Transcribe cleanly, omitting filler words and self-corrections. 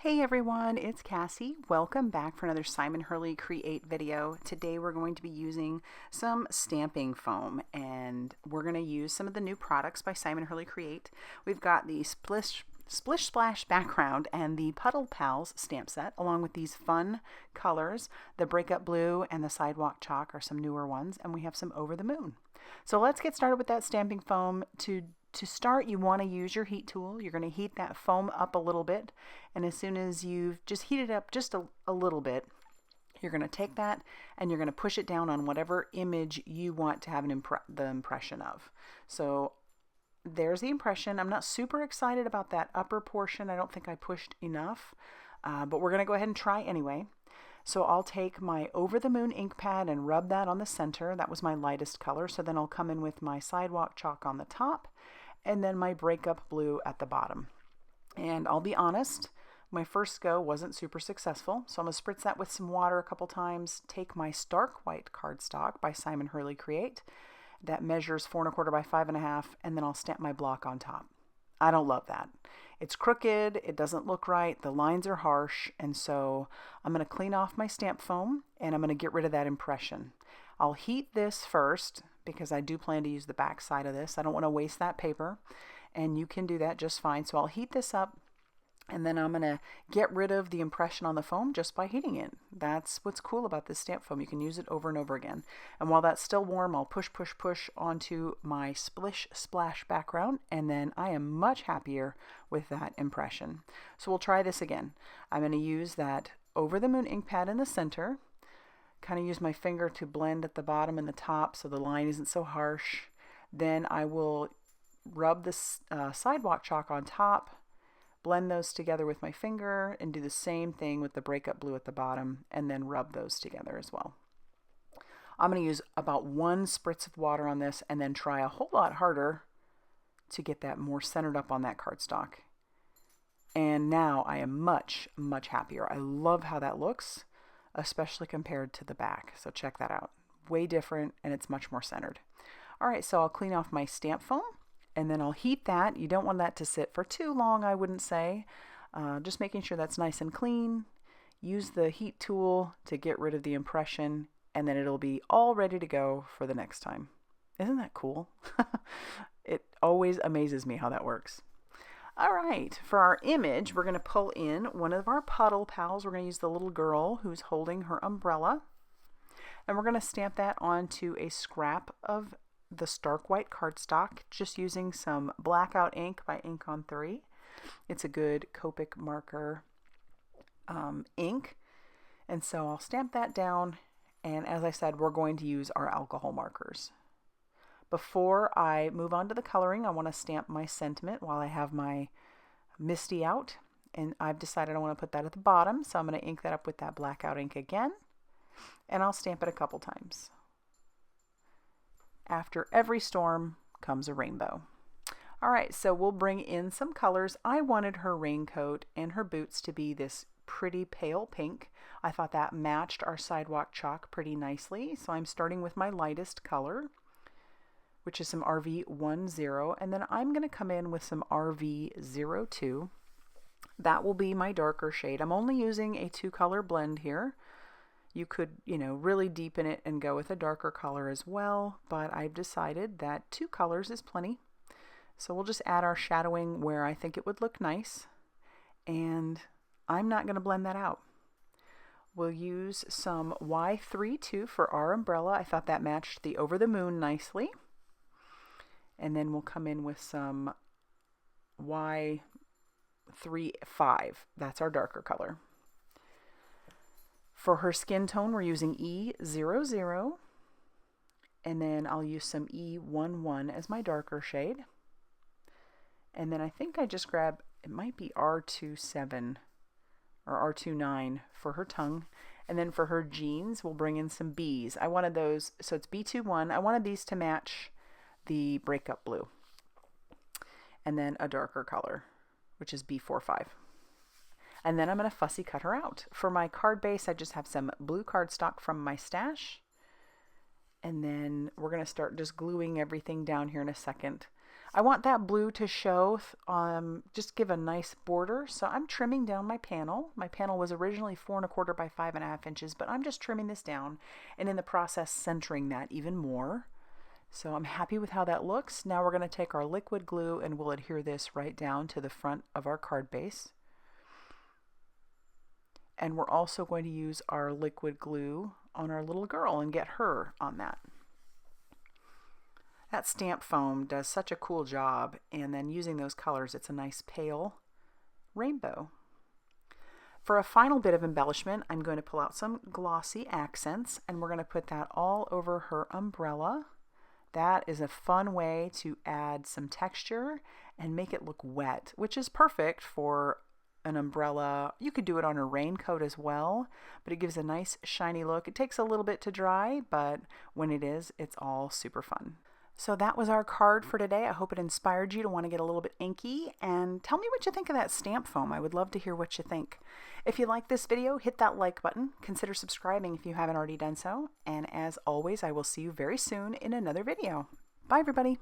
Hey everyone, it's Cassie. Welcome back for another Simon Hurley Create video. Today we're going to be using some stamping foam, and we're going to use some of the new products by Simon Hurley Create. We've got the Splish Splash background and the Puddle Pals stamp set, along with these fun colors. The Breakup Blue and the Sidewalk Chalk are some newer ones, and we have some Over the Moon. So let's get started with that stamping foam. To start, you want to use your heat tool. You're going to heat that foam up a little bit, and as soon as you've just heated up just a little bit, you're going to take that and you're going to push it down on whatever image you want to have the impression of. So there's the impression. I'm not super excited about that upper portion. I don't think I pushed enough, but we're going to go ahead and try anyway. So I'll take my Over the Moon ink pad and rub that on the center. That was my lightest color. So then I'll come in with my Sidewalk Chalk on the top, and then my Breakup Blue at the bottom. And I'll be honest, my first go wasn't super successful, so I'm going to spritz that with some water a couple times, take my Stark White Cardstock by Simon Hurley Create, that measures 4 1/4 by 5 1/2, and then I'll stamp my block on top. I don't love that. It's crooked, it doesn't look right, the lines are harsh, and so I'm going to clean off my stamp foam, and I'm going to get rid of that impression. I'll heat this first, because I do plan to use the back side of this. I don't want to waste that paper, and you can do that just fine. So I'll heat this up, and then I'm going to get rid of the impression on the foam just by heating it. That's what's cool about this stamp foam. You can use it over and over again. And while that's still warm, I'll push onto my Splish Splash background, and then I am much happier with that impression. So we'll try this again. I'm going to use that Over the Moon ink pad in the center, kind of use my finger to blend at the bottom and the top so the line isn't so harsh. Then I will rub this Sidewalk Chalk on top, blend those together with my finger, and do the same thing with the Breakup Blue at the bottom, and then rub those together as well. I'm going to use about 1 spritz of water on this, and then try a whole lot harder to get that more centered up on that cardstock. And now I am much, much happier. I love how that looks, especially compared to the back. So check that out. Way different, and it's much more centered. All right, so I'll clean off my stamp foam, and then I'll heat that. You don't want that to sit for too long, I wouldn't say. Just making sure that's nice and clean. Use the heat tool to get rid of the impression, and then it'll be all ready to go for the next time. Isn't that cool? It always amazes me how that works. All right, for our image, we're going to pull in one of our Puddle Pals. We're going to use the little girl who's holding her umbrella, and we're going to stamp that onto a scrap of the Stark White Cardstock, just using some Blackout ink by Ink on 3. It's a good Copic marker ink, and so I'll stamp that down, and as I said, we're going to use our alcohol markers. Before I move on to the coloring, I want to stamp my sentiment while I have my Misty out, and I've decided I want to put that at the bottom, so I'm going to ink that up with that Blackout ink again, and I'll stamp it a couple times. After every storm comes a rainbow. All right, so we'll bring in some colors. I wanted her raincoat and her boots to be this pretty pale pink. I thought that matched our Sidewalk Chalk pretty nicely, so I'm starting with my lightest color, which is some RV10, and then I'm going to come in with some RV02. That will be my darker shade. I'm only using a 2-color blend here. You could, really deepen it and go with a darker color as well, but I've decided that 2 colors is plenty. So we'll just add our shadowing where I think it would look nice, and I'm not going to blend that out. We'll use some Y32 for our umbrella. I thought that matched the Over the Moon nicely. And then we'll come in with some Y35. That's our darker color. For her skin tone, we're using E00. And then I'll use some E11 as my darker shade. And then I think I just grabbed, it might be R27 or R29 for her tongue. And then for her jeans, we'll bring in some Bs. I wanted those, so it's B21. I wanted these to match the Breakup Blue, and then a darker color, which is B45. And then I'm going to fussy cut her out. For my card base, I just have some blue cardstock from my stash, and then we're going to start just gluing everything down here in a second. I want that blue to show, just give a nice border. So I'm trimming down my panel. My panel was originally 4¼ by 5½ inches, but I'm just trimming this down and in the process centering that even more. So I'm happy with how that looks. Now we're going to take our liquid glue and we'll adhere this right down to the front of our card base. And we're also going to use our liquid glue on our little girl and get her on that. That stamp foam does such a cool job, and then using those colors, it's a nice pale rainbow. For a final bit of embellishment, I'm going to pull out some glossy accents, and we're going to put that all over her umbrella. That is a fun way to add some texture and make it look wet, which is perfect for an umbrella. You could do it on a raincoat as well, but it gives a nice shiny look. It takes a little bit to dry, but when it is, it's all super fun. So that was our card for today. I hope it inspired you to want to get a little bit inky, and tell me what you think of that stamp foam. I would love to hear what you think. If you like this video, hit that like button. Consider subscribing if you haven't already done so. And as always, I will see you very soon in another video. Bye everybody.